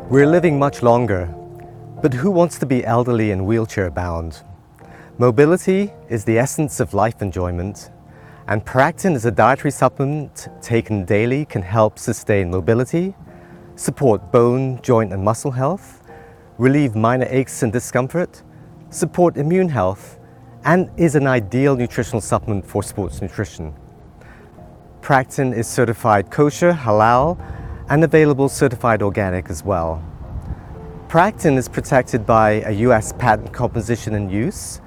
We're living much longer, but who wants to be elderly and wheelchair-bound? Mobility is the essence of life enjoyment, and Paractin as a dietary supplement taken daily can help sustain mobility, support bone, joint and muscle health, relieve minor aches and discomfort, support immune health, and is an ideal nutritional supplement for sports nutrition. Paractin is certified kosher, halal, and available certified organic as well. Paractin is protected by a US patent composition and use,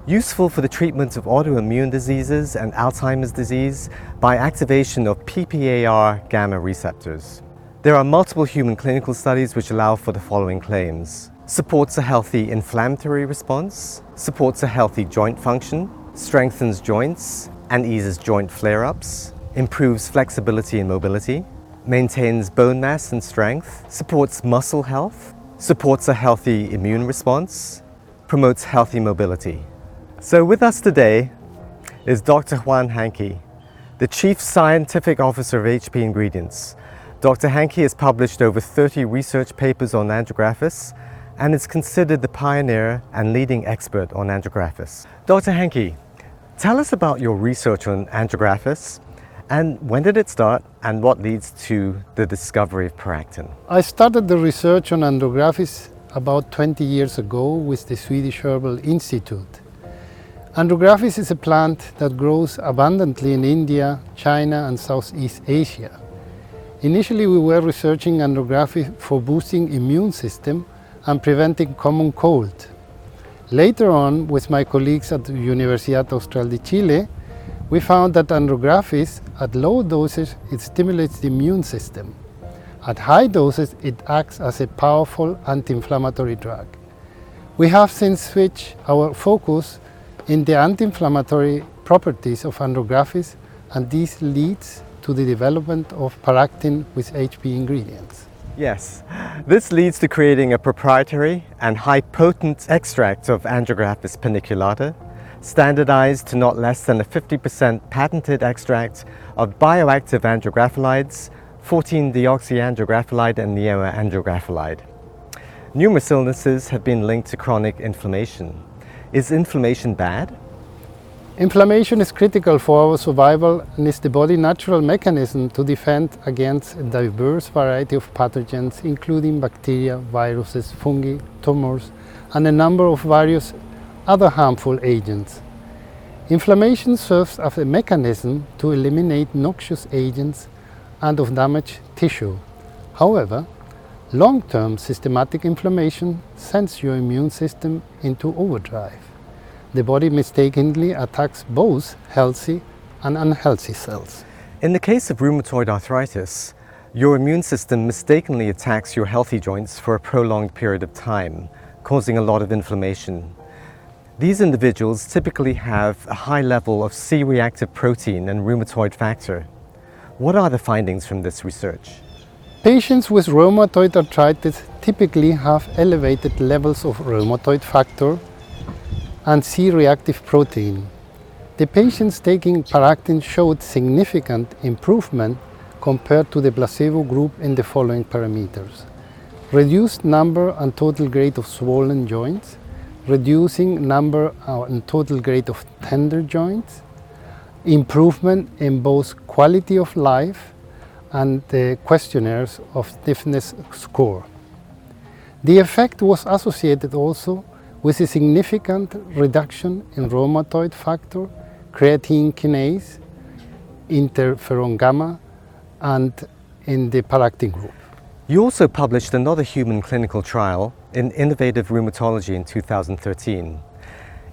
useful for the treatment of autoimmune diseases and Alzheimer's disease by activation of PPAR gamma receptors. There are multiple human clinical studies which allow for the following claims. Supports a healthy inflammatory response, supports a healthy joint function, strengthens joints and eases joint flare-ups, improves flexibility and mobility, maintains bone mass and strength, supports muscle health, supports a healthy immune response, promotes healthy mobility. So with us today is Dr. Juan Hankey, the Chief Scientific Officer of HP Ingredients. Dr. Hankey has published over 30 research papers on andrographis and is considered the pioneer and leading expert on andrographis. Dr. Hankey, tell us about your research on andrographis. And when did it start, and what leads to the discovery of Paractin? I started the research on andrographis about 20 years ago with the Swedish Herbal Institute. Andrographis is a plant that grows abundantly in India, China and Southeast Asia. Initially we were researching andrographis for boosting immune system and preventing common cold. Later on, with my colleagues at the Universidad Austral de Chile, we found that andrographis, at low doses, it stimulates the immune system. At high doses, it acts as a powerful anti-inflammatory drug. We have since switched our focus in the anti-inflammatory properties of andrographis, and this leads to the development of Paractin with HP Ingredients. Yes, this leads to creating a proprietary and high-potent extract of Andrographis paniculata, standardized to not less than a 50% patented extract of bioactive andrographolides, 14-deoxyandrographilide and neoandrographilide. Numerous illnesses have been linked to chronic inflammation. Is inflammation bad? Inflammation is critical for our survival and is the body's natural mechanism to defend against a diverse variety of pathogens, including bacteria, viruses, fungi, tumors, and a number of various other harmful agents. Inflammation serves as a mechanism to eliminate noxious agents and of damaged tissue. However, long-term systematic inflammation sends your immune system into overdrive. The body mistakenly attacks both healthy and unhealthy cells. In the case of rheumatoid arthritis, your immune system mistakenly attacks your healthy joints for a prolonged period of time, causing a lot of inflammation. These individuals typically have a high level of C-reactive protein and rheumatoid factor. What are the findings from this research? Patients with rheumatoid arthritis typically have elevated levels of rheumatoid factor and C-reactive protein. The patients taking Paractin showed significant improvement compared to the placebo group in the following parameters: reduced number and total grade of swollen joints, reducing number and total grade of tender joints, improvement in both quality of life and the questionnaires of stiffness score. The effect was associated also with a significant reduction in rheumatoid factor, creatine kinase, interferon gamma, and in the Paractin group. You also published another human clinical trial in Innovative Rheumatology in 2013.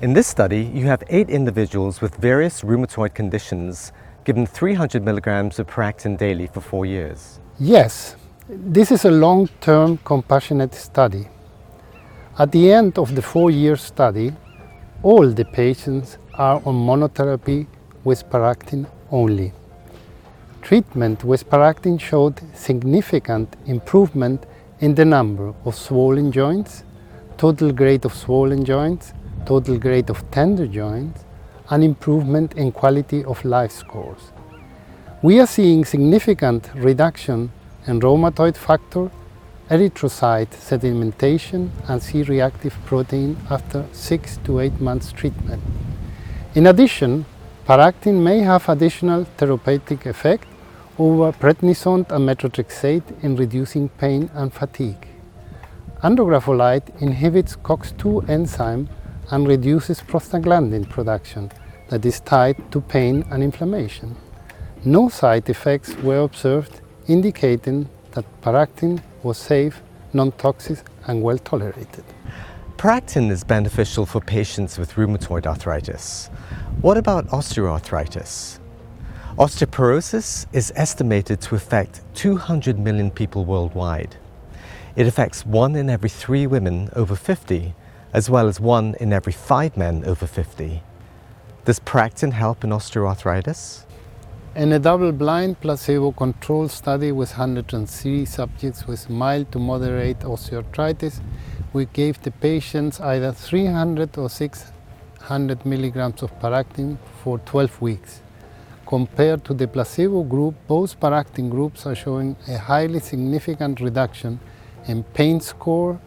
In this study, you have 8 individuals with various rheumatoid conditions given 300 milligrams of Paractin daily for 4 years. Yes, this is a long-term compassionate study. At the end of the 4-year study, all the patients are on monotherapy with Paractin only. Treatment with Paractin showed significant improvement in the number of swollen joints, total grade of swollen joints, total grade of tender joints, and improvement in quality of life scores. We are seeing significant reduction in rheumatoid factor, erythrocyte sedimentation and C-reactive protein after 6 to 8 months treatment. In addition, Paractin may have additional therapeutic effect over prednisone and methotrexate in reducing pain and fatigue. Andrografolide inhibits COX-2 enzyme and reduces prostaglandin production that is tied to pain and inflammation. No side effects were observed, indicating that Paractin was safe, non-toxic and well tolerated. Paractin is beneficial for patients with rheumatoid arthritis. What about osteoarthritis? Osteoporosis is estimated to affect 200 million people worldwide. It affects 1 in every 3 women over 50, as well as 1 in every 5 men over 50. Does Paractin help in osteoarthritis? In a double-blind placebo-controlled study with 103 subjects with mild to moderate osteoarthritis, we gave the patients either 300 or 600 milligrams of Paractin for 12 weeks. Compared to the placebo group, both Paractin groups are showing a highly significant reduction in pain score,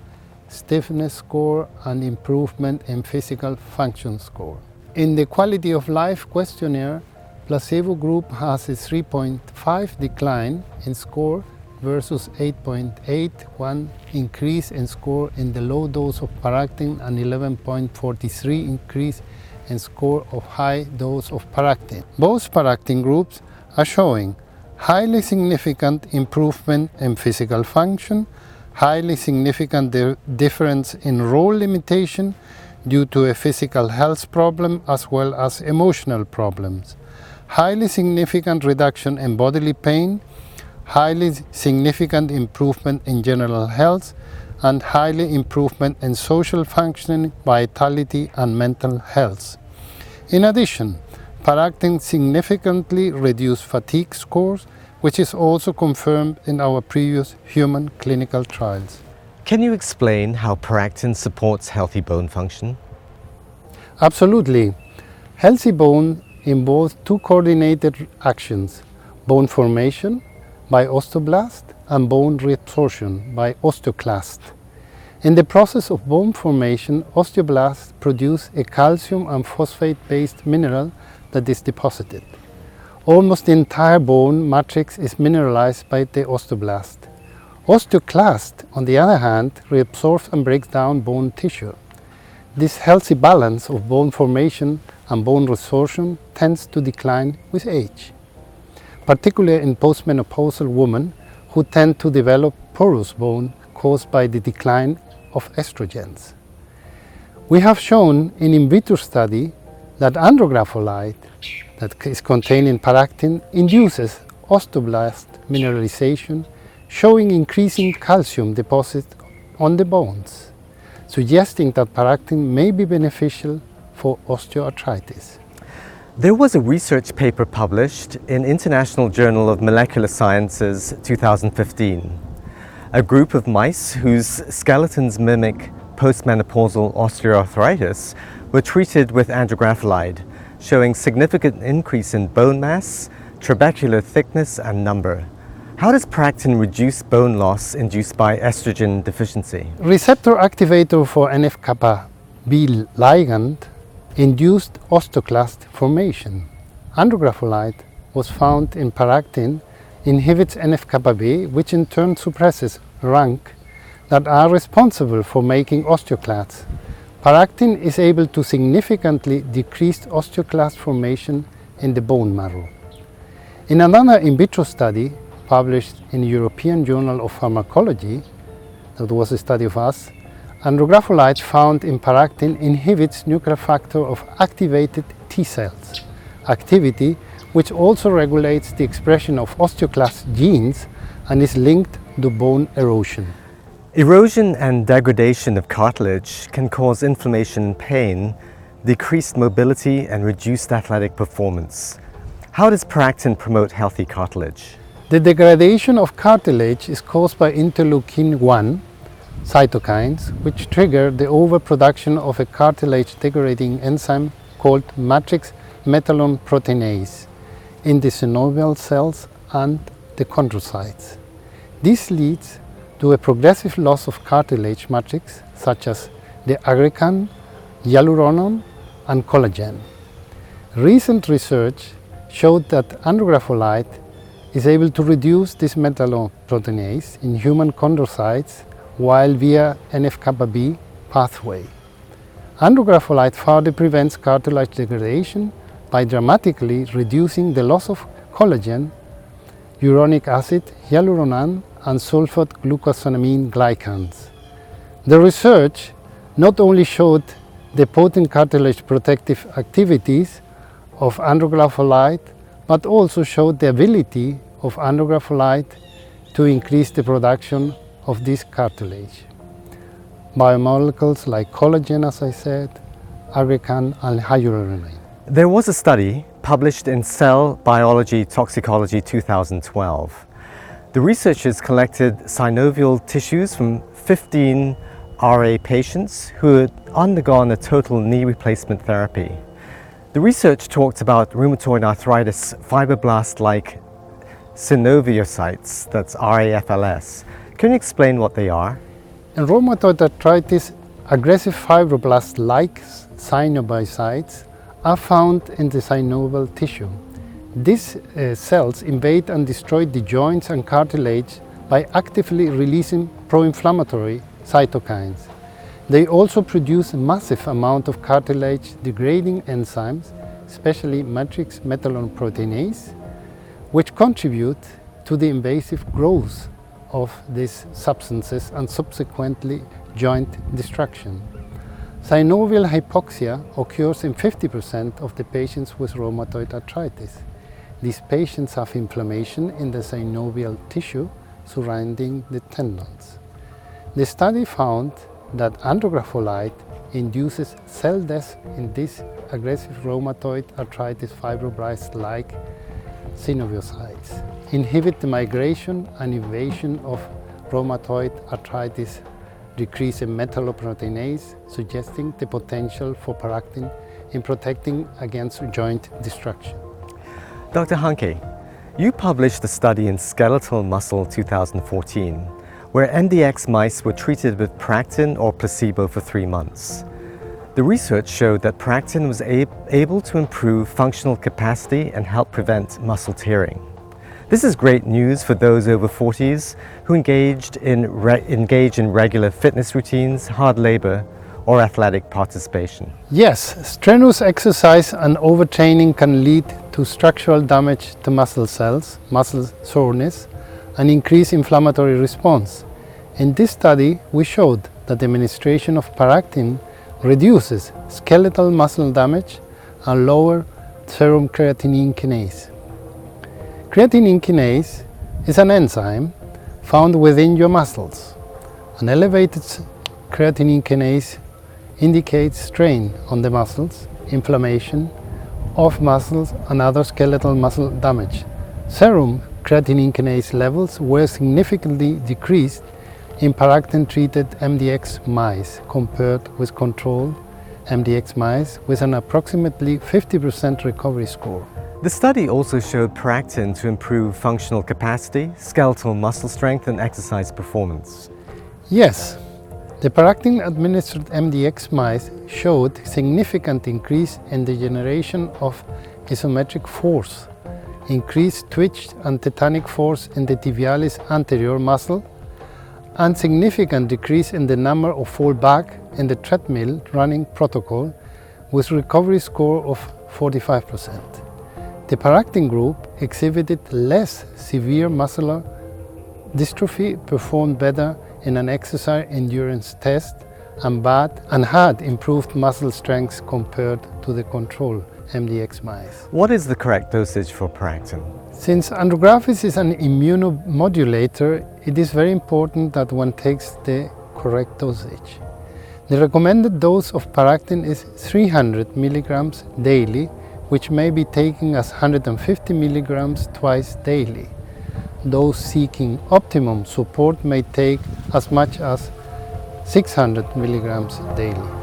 stiffness score, and improvement in physical function score. In the quality of life questionnaire, placebo group has a 3.5 decline in score versus 8.81 increase in score in the low dose of Paractin and 11.43 increase in score of high dose of Paractin. Both Paractin groups are showing highly significant improvement in physical function, highly significant difference in role limitation due to a physical health problem as well as emotional problems, highly significant reduction in bodily pain, highly significant improvement in general health, and highly improvement in social functioning, vitality, and mental health. In addition, Paractin significantly reduced fatigue scores, which is also confirmed in our previous human clinical trials. Can you explain how Paractin supports healthy bone function? Absolutely. Healthy bone involves 2 coordinated actions: bone formation by osteoblast and bone reabsorption by osteoclast. In the process of bone formation, osteoblasts produce a calcium and phosphate-based mineral that is deposited. Almost the entire bone matrix is mineralized by the osteoblast. Osteoclast, on the other hand, reabsorbs and breaks down bone tissue. This healthy balance of bone formation and bone resorption tends to decline with age, particularly in postmenopausal women who tend to develop porous bone caused by the decline of estrogens. We have shown in vitro study that andrografolide that is contained in Paractin induces osteoblast mineralization, showing increasing calcium deposit on the bones, suggesting that Paractin may be beneficial for osteoarthritis. There was a research paper published in International Journal of Molecular Sciences 2015. A group of mice whose skeletons mimic postmenopausal osteoarthritis were treated with andrografolide, showing significant increase in bone mass, trabecular thickness, and number. How does Paractin reduce bone loss induced by estrogen deficiency? Receptor activator for NF-kappa B ligand induced osteoclast formation. Andrografolide was found in Paractin inhibits NF-kappa B, which in turn suppresses RANK that are responsible for making osteoclasts. Paractin is able to significantly decrease osteoclast formation in the bone marrow. In another in vitro study published in the European Journal of Pharmacology, that was a study of us, andrografolide found in Paractin inhibits nuclear factor of activated T cells activity, which also regulates the expression of osteoclast genes and is linked to bone erosion. Erosion and degradation of cartilage can cause inflammation and pain, decreased mobility, and reduced athletic performance. How does Paractin promote healthy cartilage? The degradation of cartilage is caused by interleukin-1 cytokines, which trigger the overproduction of a cartilage-degrading enzyme called matrix metallone proteinase in the synovial cells and the chondrocytes. This leads to a progressive loss of cartilage matrix such as the aggrecan, hyaluronan and collagen. Recent research showed that andrographolide is able to reduce this metalloproteinase in human chondrocytes while via NF-κB pathway. Andrographolide further prevents cartilage degradation by dramatically reducing the loss of collagen, uronic acid, hyaluronan and sulfate glucosamine glycans. The research not only showed the potent cartilage protective activities of andrographolide, but also showed the ability of andrographolide to increase the production of this cartilage. Biomolecules like collagen, as I said, aggrecan and hyaluronan. There was a study published in Cell Biology Toxicology 2012. The researchers collected synovial tissues from 15 RA patients who had undergone a total knee replacement therapy. The research talked about rheumatoid arthritis fibroblast-like synoviocytes, that's RAFLS. Can you explain what they are? In rheumatoid arthritis, aggressive fibroblast-like synoviocytes are found in the synovial tissue. These cells invade and destroy the joints and cartilage by actively releasing pro-inflammatory cytokines. They also produce a massive amount of cartilage-degrading enzymes, especially matrix metalloproteinase, which contribute to the invasive growth of these substances and subsequently joint destruction. Synovial hypoxia occurs in 50% of the patients with rheumatoid arthritis. These patients have inflammation in the synovial tissue surrounding the tendons. The study found that andrographolide induces cell death in these aggressive rheumatoid arthritis fibroblast-like synoviocytes, inhibit the migration and invasion of rheumatoid arthritis, decrease in metalloproteinase, suggesting the potential for Paractin in protecting against joint destruction. Dr. Hanke, you published a study in Skeletal Muscle 2014, where MDX mice were treated with Paractin or placebo for 3 months. The research showed that Paractin was able to improve functional capacity and help prevent muscle tearing. This is great news for those over 40s who engage in regular fitness routines, hard labor, or athletic participation. Yes, strenuous exercise and overtraining can lead to structural damage to muscle cells, muscle soreness, and increased inflammatory response. In this study, we showed that the administration of Paractin reduces skeletal muscle damage and lower serum creatinine kinase. Creatinine kinase is an enzyme found within your muscles. An elevated creatinine kinase indicates strain on the muscles, inflammation of muscles and other skeletal muscle damage. Serum creatinine kinase levels were significantly decreased in Paractin-treated MDX mice compared with control MDX mice with an approximately 50% recovery score. The study also showed Paractin to improve functional capacity, skeletal muscle strength, and exercise performance. Yes, the Paractin-administered MDX mice showed significant increase in the generation of isometric force, increased twitch and tetanic force in the tibialis anterior muscle, and significant decrease in the number of fall back in the treadmill running protocol with recovery score of 45%. The Paractin group exhibited less severe muscular dystrophy, performed better in an exercise endurance test, and had improved muscle strength compared to the control MDX mice. What is the correct dosage for Paractin? Since andrographis is an immunomodulator, it is very important that one takes the correct dosage. The recommended dose of Paractin is 300 milligrams daily, which may be taken as 150 milligrams twice daily. Those seeking optimum support may take as much as 600 milligrams daily.